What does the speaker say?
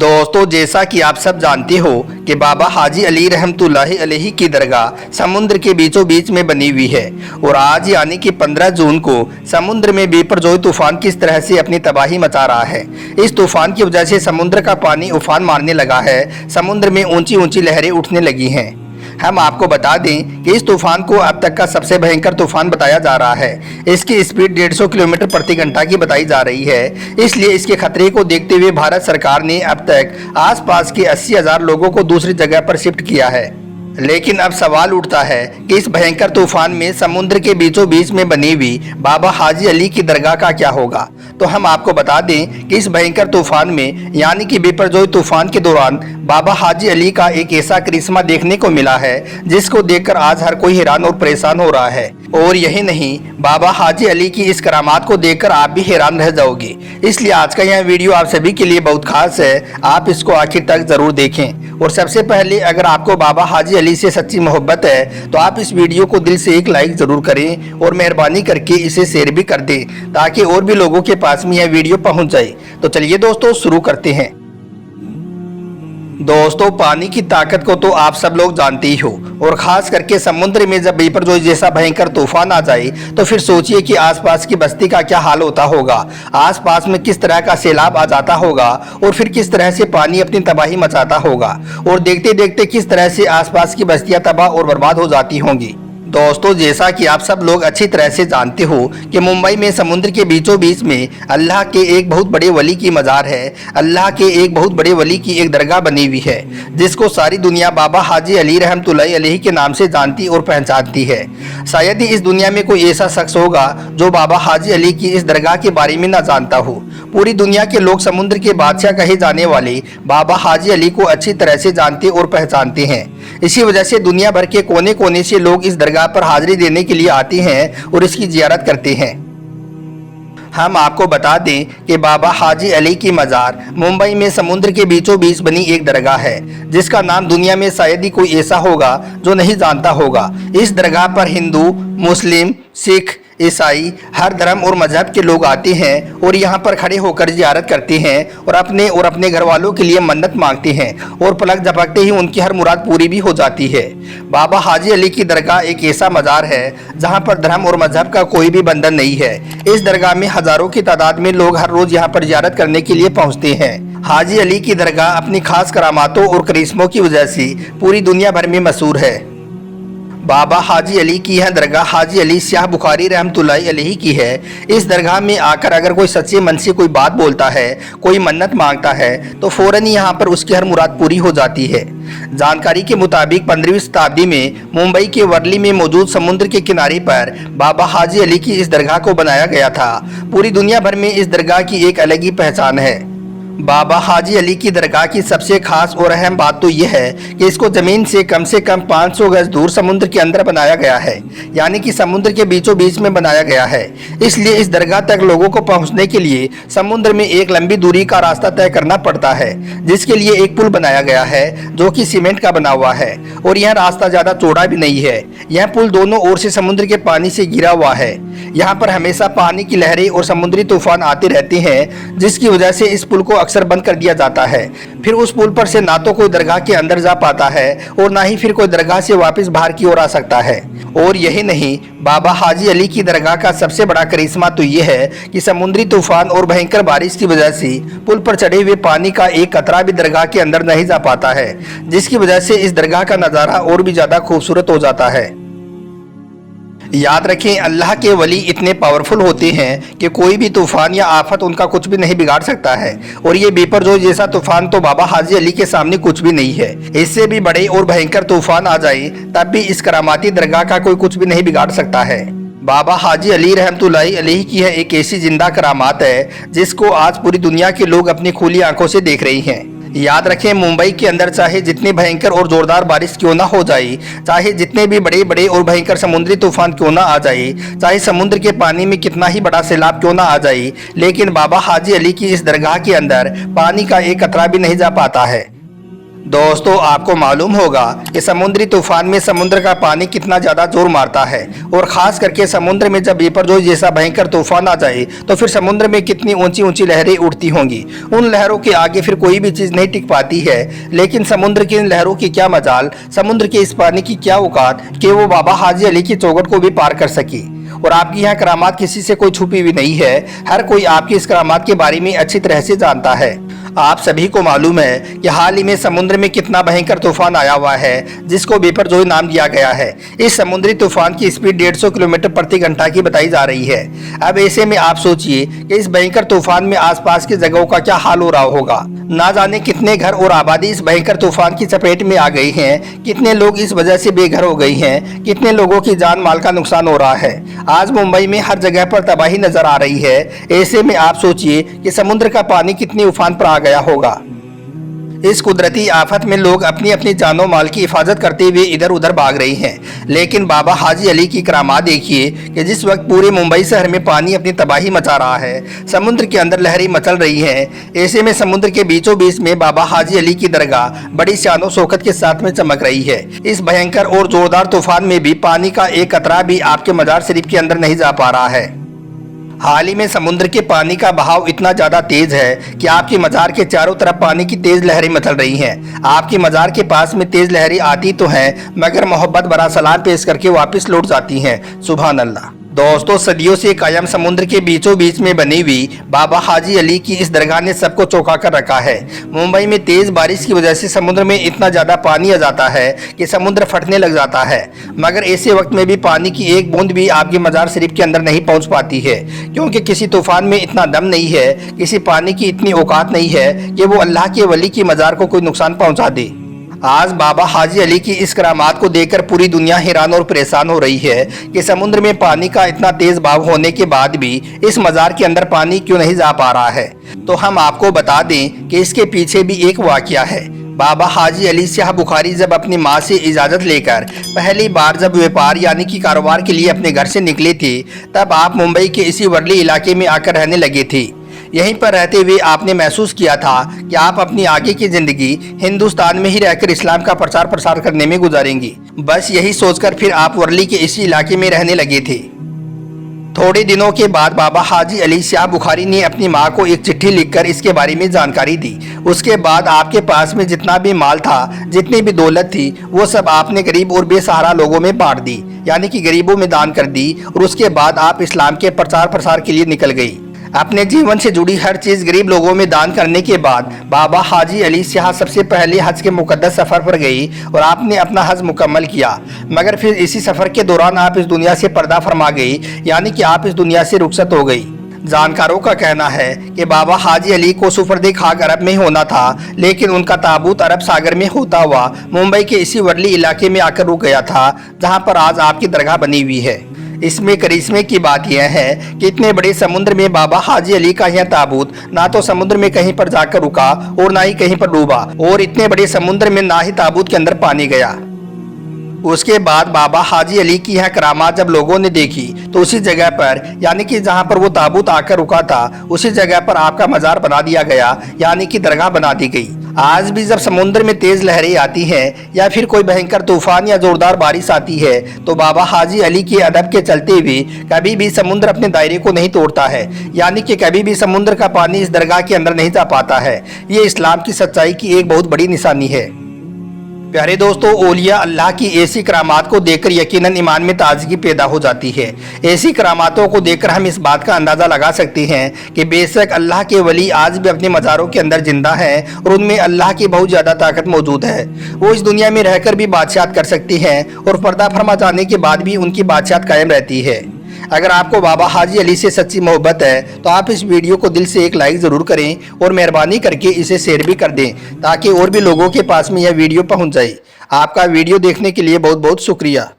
दोस्तों, जैसा कि आप सब जानते हो कि बाबा हाजी अली रहमतुल्लाहि अलैहि की दरगाह समुद्र के बीचों बीच में बनी हुई है और आज यानी कि 15 जून को समुद्र में बेपरजोई तूफान किस तरह से अपनी तबाही मचा रहा है। इस तूफान की वजह से समुद्र का पानी उफान मारने लगा है, समुद्र में ऊंची ऊंची लहरें उठने लगी हैं। हम आपको बता दें कि इस तूफान को अब तक का सबसे भयंकर तूफान बताया जा रहा है। इसकी स्पीड 150 किलोमीटर प्रति घंटा की बताई जा रही है। इसलिए इसके खतरे को देखते हुए भारत सरकार ने अब तक आसपास के 80,000 लोगों को दूसरी जगह पर शिफ्ट किया है। लेकिन अब सवाल उठता है कि इस भयंकर तूफान में समुद्र के बीचों बीच में बनी हुई बाबा हाजी अली की दरगाह का क्या होगा। तो हम आपको बता दें कि इस भयंकर तूफान में यानी कि बेपरजोई तूफान के दौरान बाबा हाजी अली का एक ऐसा करिश्मा देखने को मिला है जिसको देखकर आज हर कोई हैरान और परेशान हो रहा है। और यही नहीं, बाबा हाजी अली की इस करामात को देखकर आप भी हैरान रह जाओगे। इसलिए आज का यह वीडियो आप सभी के लिए बहुत खास है, आप इसको आखिर तक जरूर देखें। और सबसे पहले, अगर आपको बाबा हाजी अली से सच्ची मोहब्बत है तो आप इस वीडियो को दिल से एक लाइक जरूर करें और मेहरबानी करके इसे शेयर भी कर दें ताकि और भी लोगों के पास में यह वीडियो पहुंच जाए। तो चलिए दोस्तों, शुरू करते हैं। दोस्तों, पानी की ताकत को तो आप सब लोग जानते ही हो और खास करके समुद्र में जब बेपरजोई जैसा भयंकर तूफान आ जाए तो फिर सोचिए कि आसपास की बस्ती का क्या हाल होता होगा। आसपास में किस तरह का सैलाब आ जाता होगा और फिर किस तरह से पानी अपनी तबाही मचाता होगा और देखते देखते किस तरह से आसपास की बस्तियां तबाह और बर्बाद हो जाती होंगी। दोस्तों, जैसा कि आप सब लोग अच्छी तरह से जानते हो कि मुंबई में समुद्र के बीचों बीच में अल्लाह के एक बहुत बड़े वली की मज़ार है। अल्लाह के एक बहुत बड़े वली की एक दरगाह बनी हुई है जिसको सारी दुनिया बाबा हाजी अली रहमतुल्लाहि अलैहि के नाम से जानती और पहचानती है। शायद ही इस दुनिया में कोई ऐसा शख्स होगा जो बाबा हाजी अली की इस दरगाह के बारे में ना जानता हो। पूरी दुनिया के लोग समुद्र के बादशाह कहे जाने वाले बाबा हाजी अली को अच्छी तरह से जानते और पहचानते हैं। इसी वजह से दुनिया भर के कोने कोने से लोग इस दरगाह पर हाजिरी देने के लिए आते हैं और इसकी जियारत करते हैं। हम आपको बता दें कि बाबा हाजी अली की मज़ार मुंबई में समुद्र के बीचों बीच बनी एक दरगाह है जिसका नाम दुनिया में शायद ही कोई ऐसा होगा जो नहीं जानता होगा। इस दरगाह पर हिंदू, मुस्लिम, सिख, ईसाई हर धर्म और मजहब के लोग आते हैं और यहाँ पर खड़े होकर जियारत करते हैं और अपने घर वालों के लिए मन्नत मांगते हैं और पलक झपकते ही उनकी हर मुराद पूरी भी हो जाती है। बाबा हाजी अली की दरगाह एक ऐसा मज़ार है जहाँ पर धर्म और मजहब का कोई भी बंधन नहीं है। इस दरगाह में हजारों की तादाद में लोग हर रोज यहाँ पर जियारत करने के लिए पहुँचते हैं। हाजी अली की दरगाह अपनी खास करामातों और करिश्मों की वजह से पूरी दुनिया भर में मशहूर है। बाबा हाजी अली की यह दरगाह हाजी अली शाह बुखारी रहमतुल्लाहि अलैहि की है। इस दरगाह में आकर अगर कोई सच्चे मन से कोई बात बोलता है, कोई मन्नत मांगता है तो फौरन ही यहाँ पर उसकी हर मुराद पूरी हो जाती है। जानकारी के मुताबिक 15वीं शताब्दी में मुंबई के वर्ली में मौजूद समुद्र के किनारे पर बाबा हाजी अली की इस दरगाह को बनाया गया था। पूरी दुनिया भर में इस दरगाह की एक अलग ही पहचान है। बाबा हाजी अली की दरगाह की सबसे खास और अहम बात तो यह है कि इसको ज़मीन से कम 500 गज दूर समुद्र के अंदर बनाया गया है, यानी कि समुद्र के बीचों बीच में बनाया गया है। इसलिए इस दरगाह तक लोगों को पहुंचने के लिए समुद्र में एक लंबी दूरी का रास्ता तय करना पड़ता है, जिसके लिए एक पुल बनाया गया है जो कि सीमेंट का बना हुआ है और यह रास्ता ज़्यादा चौड़ा भी नहीं है। यह पुल दोनों ओर से समुद्र के पानी से घिरा हुआ है। यहाँ पर हमेशा पानी की लहरें और समुद्री तूफान आते रहते हैं, जिसकी वजह से इस पुल को अक्सर बंद कर दिया जाता है। फिर उस पुल पर से ना तो कोई दरगाह के अंदर जा पाता है और ना ही फिर कोई दरगाह से वापस बाहर की ओर आ सकता है। और यही नहीं, बाबा हाजी अली की दरगाह का सबसे बड़ा करिश्मा तो यह है कि समुद्री तूफान और भयंकर बारिश की वजह से पुल पर चढ़े हुए पानी का एक कतरा भी दरगाह के अंदर नहीं जा पाता है, जिसकी वजह से इस दरगाह का नज़ारा और भी ज़्यादा खूबसूरत हो जाता है। याद रखें, अल्लाह के वली इतने पावरफुल होते हैं कि कोई भी तूफान या आफत उनका कुछ भी नहीं बिगाड़ सकता है और ये बेपरजोई जैसा तूफान तो बाबा हाजी अली के सामने कुछ भी नहीं है। इससे भी बड़े और भयंकर तूफान आ जाए तब भी इस करामाती दरगाह का कोई कुछ भी नहीं बिगाड़ सकता है। बाबा हाजी अली रहमतुल्लाहि अलैहि की यह एक ऐसी जिंदा करामात है जिसको आज पूरी दुनिया के लोग अपनी खुली आंखों से देख रही हैं। याद रखें, मुंबई के अंदर चाहे जितनी भयंकर और जोरदार बारिश क्यों ना हो जाए, चाहे जितने भी बड़े बड़े और भयंकर समुद्री तूफान क्यों ना आ जाए, चाहे समुद्र के पानी में कितना ही बड़ा सैलाब क्यों ना आ जाए, लेकिन बाबा हाजी अली की इस दरगाह के अंदर पानी का एक कतरा भी नहीं जा पाता है। दोस्तों, आपको मालूम होगा कि समुद्री तूफान में समुद्र का पानी कितना ज़्यादा जोर मारता है और ख़ास करके समुद्र में जब बिपरजोय जैसा भयंकर तूफान आ जाए तो फिर समुद्र में कितनी ऊंची ऊंची लहरें उठती होंगी। उन लहरों के आगे फिर कोई भी चीज़ नहीं टिक पाती है। लेकिन समुद्र की इन लहरों की क्या मजाल, समुद्र के इस पानी की क्या औकात कि वो बाबा हाजी अली की चौखट को भी पार कर सकी। और आपकी यहाँ करामात किसी से कोई छुपी हुई नहीं है, हर कोई आपकी इस करामात के बारे में अच्छी तरह से जानता है। आप सभी को मालूम है कि हाल ही में समुद्र में कितना भयंकर तूफान आया हुआ है जिसको बिपरजोय नाम दिया गया है। इस समुद्री तूफान की स्पीड 150 किलोमीटर प्रति घंटा की बताई जा रही है। अब ऐसे में आप सोचिए कि इस भयंकर तूफान में आसपास की जगहों का क्या हाल हो रहा होगा। ना जाने कितने घर और आबादी इस भयंकर तूफान की चपेट में आ गई हैं, कितने लोग इस वजह से बेघर हो गई हैं, कितने लोगों की जान माल का नुकसान हो रहा है। आज मुंबई में हर जगह पर तबाही नजर आ रही है। ऐसे में आप सोचिए कि समुद्र का पानी कितनी उफान पर आ गया होगा। इस कुदरती आफत में लोग अपनी अपनी जानो माल की हिफाजत करते हुए इधर उधर भाग रही हैं। लेकिन बाबा हाजी अली की करामात देखिए कि जिस वक्त पूरे मुंबई शहर में पानी अपनी तबाही मचा रहा है, समुद्र के अंदर लहरें मचल रही हैं, ऐसे में समुद्र के बीचों बीच में बाबा हाजी अली की दरगाह बड़ी शानो शौकत के साथ में चमक रही है। इस भयंकर और जोरदार तूफान में भी पानी का एक कतरा भी आपके मजार शरीफ के अंदर नहीं जा पा रहा है। हाल ही में समुद्र के पानी का बहाव इतना ज्यादा तेज है कि आपकी मजार के चारों तरफ पानी की तेज लहरें मचल रही हैं। आपकी मजार के पास में तेज लहरें आती तो हैं, मगर मोहब्बत भरा सलाम पेश करके वापस लौट जाती हैं। सुभान अल्लाह। दोस्तों, सदियों से कायम समुद्र के बीचों बीच में बनी हुई बाबा हाजी अली की इस दरगाह ने सबको चौंका कर रखा है। मुंबई में तेज बारिश की वजह से समुद्र में इतना ज्यादा पानी आ जाता है कि समुद्र फटने लग जाता है, मगर ऐसे वक्त में भी पानी की एक बूंद भी आपके मजार शरीफ के अंदर नहीं पहुंच पाती है, क्योंकि किसी तूफान में इतना दम नहीं है, किसी पानी की इतनी औकात नहीं है कि वो अल्लाह के वली की मजार को कोई नुकसान पहुंचा दे। आज बाबा हाजी अली की इस करामात को देखकर पूरी दुनिया हैरान और परेशान हो रही है कि समुद्र में पानी का इतना तेज बहाव होने के बाद भी इस मजार के अंदर पानी क्यों नहीं जा पा रहा है। तो हम आपको बता दें कि इसके पीछे भी एक वाकया है। बाबा हाजी अली शाह बुखारी जब अपनी माँ से इजाज़त लेकर पहली बार जब व्यापार यानी कि कारोबार के लिए अपने घर से निकले थे, तब आप मुंबई के इसी वर्ली इलाके में आकर रहने लगे थे। यहीं पर रहते हुए आपने महसूस किया था कि आप अपनी आगे की जिंदगी हिंदुस्तान में ही रहकर इस्लाम का प्रचार प्रसार करने में गुजारेंगी। बस यही सोचकर फिर आप वर्ली के इसी इलाके में रहने लगे थे। थोड़े दिनों के बाद बाबा हाजी अली शाह बुखारी ने अपनी माँ को एक चिट्ठी लिखकर इसके बारे में जानकारी दी। उसके बाद आपके पास में जितना भी माल था, जितनी भी दौलत थी, वो सब आपने गरीब और बेसहारा लोगों में बांट दी, यानी कि गरीबों में दान कर दी। और उसके बाद आप इस्लाम के प्रचार प्रसार के लिए निकल गई। अपने जीवन से जुड़ी हर चीज गरीब लोगों में दान करने के बाद बाबा हाजी अली शाह सबसे पहले हज के मुकद्दस सफर पर गई और आपने अपना हज मुकम्मल किया। मगर फिर इसी सफर के दौरान आप इस दुनिया से पर्दा फरमा गई, यानी कि आप इस दुनिया से रुखसत हो गई। जानकारों का कहना है कि बाबा हाजी अली को सुफर्दे खाक अरब में होना था, लेकिन उनका ताबूत अरब सागर में होता हुआ मुंबई के इसी वर्ली इलाके में आकर रुक गया था, जहाँ पर आज आपकी दरगाह बनी हुई है। इसमें करिश्मे की बात यह है कि इतने बड़े समुद्र में बाबा हाजी अली का यह ताबूत ना तो समुद्र में कहीं पर जाकर रुका और ना ही कहीं पर डूबा, और इतने बड़े समुद्र में ना ही ताबूत के अंदर पानी गया। उसके बाद बाबा हाजी अली की यह करामात जब लोगों ने देखी तो उसी जगह पर, यानी कि जहां पर वो ताबूत आकर रुका था, उसी जगह पर आपका मजार बना दिया गया, यानी कि दरगाह बना दी गई। आज भी जब समुद्र में तेज लहरें आती हैं या फिर कोई भयंकर तूफान या जोरदार बारिश आती है, तो बाबा हाजी अली के अदब के चलते हुए कभी भी समुद्र अपने दायरे को नहीं तोड़ता है, यानी कि कभी भी समुद्र का पानी इस दरगाह के अंदर नहीं जा पाता है। ये इस्लाम की सच्चाई की एक बहुत बड़ी निशानी है। प्यारे दोस्तों, औलिया अल्लाह की ऐसी करामात को देखकर यकीनन ईमान में ताजगी पैदा हो जाती है। ऐसी करामातों को देखकर हम इस बात का अंदाज़ा लगा सकते हैं कि बेशक अल्लाह के वली आज भी अपने मज़ारों के अंदर जिंदा हैं और उनमें अल्लाह की बहुत ज़्यादा ताकत मौजूद है। वो इस दुनिया में रहकर भी बादशाहत कर सकती हैं और पर्दा फरमा जाने के बाद भी उनकी बादशाहत कायम रहती है। अगर आपको बाबा हाजी अली से सच्ची मोहब्बत है तो आप इस वीडियो को दिल से एक लाइक ज़रूर करें और मेहरबानी करके इसे शेयर भी कर दें, ताकि और भी लोगों के पास में यह वीडियो पहुंच जाए। आपका वीडियो देखने के लिए बहुत बहुत शुक्रिया।